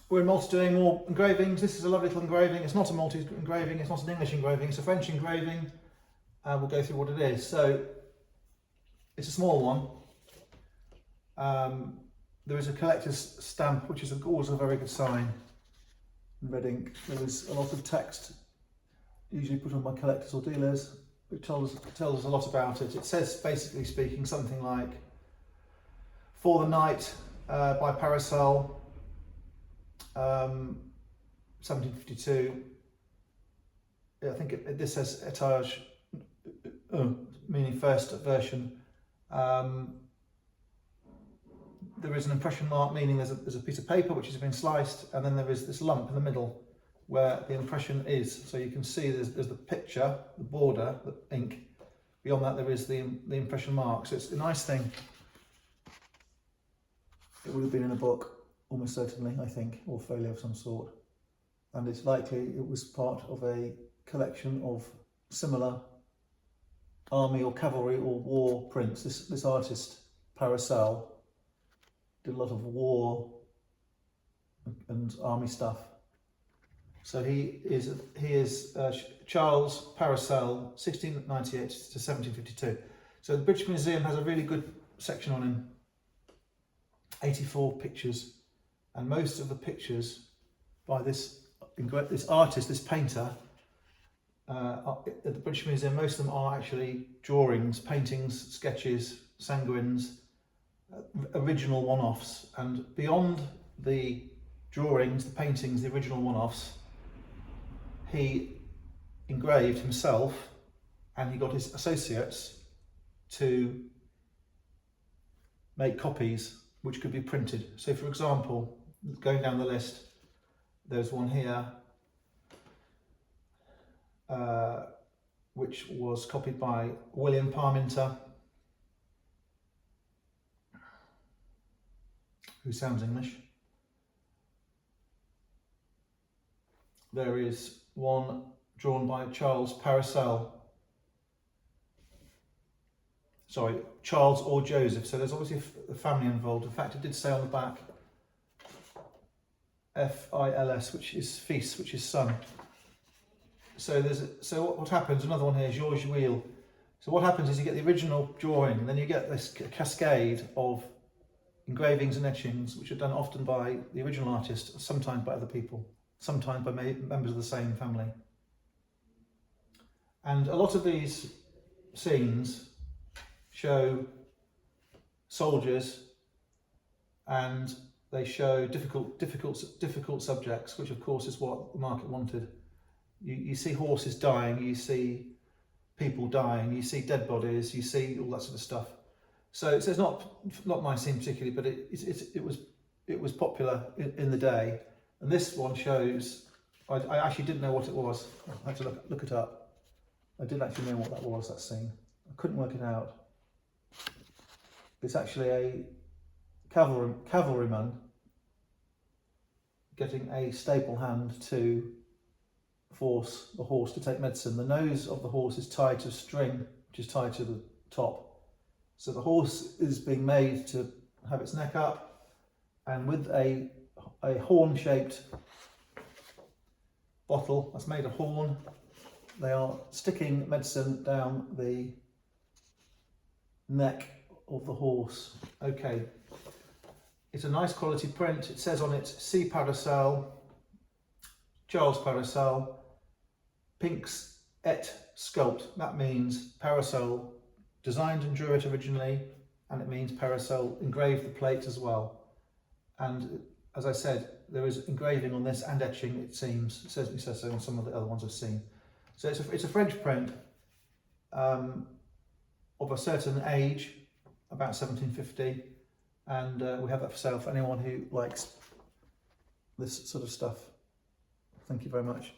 We're in Malta doing more engravings. This is a lovely little engraving. It's not a Maltese engraving, it's not an English engraving, it's a French engraving. We'll go through what it is. So it's a small one. There is a collector's stamp, which is always a very good sign in red ink. There is a lot of text, usually put on by collectors or dealers, which tells us a lot about it. It says, basically speaking, something like, "For the Night" by Parrocel, 1752. I think this says etage, meaning first version. There is an impression mark, meaning there's a piece of paper which has been sliced, and then there is this lump in the middle where the impression is. So you can see there's the picture, the border, the ink. Beyond that there is the impression mark. So it's a nice thing. It would have been in a book, almost certainly, I think, or folio of some sort. And it's likely it was part of a collection of similar army or cavalry or war prints. This artist, Parrocel, did a lot of war and army stuff. So he is Charles Parrocel, 1698 to 1752. So the British Museum has a really good section on him. 84 pictures, and most of the pictures by this artist, this painter, at the British Museum, most of them are actually drawings, paintings, sketches, sanguines, original one-offs. And beyond the drawings, the paintings, the original one-offs, he engraved himself, and he got his associates to make copies which could be printed. So for example, going down the list, there's one here which was copied by William Parminter, who sounds English. There is one drawn by Charles Parrocel. Sorry, Charles or Joseph. So there's obviously a family involved. In fact, it did say on the back F-I-L-S, which is fils, which is son. So what happens? Another one here, Georges Wheel. So what happens is you get the original drawing, and then you get this cascade of engravings and etchings, which are done often by the original artist, sometimes by other people, sometimes by members of the same family. And a lot of these scenes show soldiers, and they show difficult subjects, which of course is what the market wanted. You see horses dying, you see people dying, you see dead bodies, you see all that sort of stuff. So it's not my scene particularly, but it was popular in the day. And this one shows. I actually didn't know what it was. I had to look it up. I didn't actually know what that was. That scene. I couldn't work it out. It's actually a cavalryman getting a staple hand to force the horse to take medicine. The nose of the horse is tied to a string, which is tied to the top. So the horse is being made to have its neck up, and with a horn-shaped bottle that's made of horn, they are sticking medicine down the neck of the horse. Okay, it's a nice quality print. It says on it, C. Parrocel, Charles Parrocel, Pinks et Sculpt. That means Parrocel designed and drew it originally, and it means Parrocel engraved the plate as well. And as I said, there is engraving on this and etching, it seems. It certainly says so on some of the other ones I've seen. So it's a French print of a certain age, about 1750, and we have that for sale for anyone who likes this sort of stuff. Thank you very much.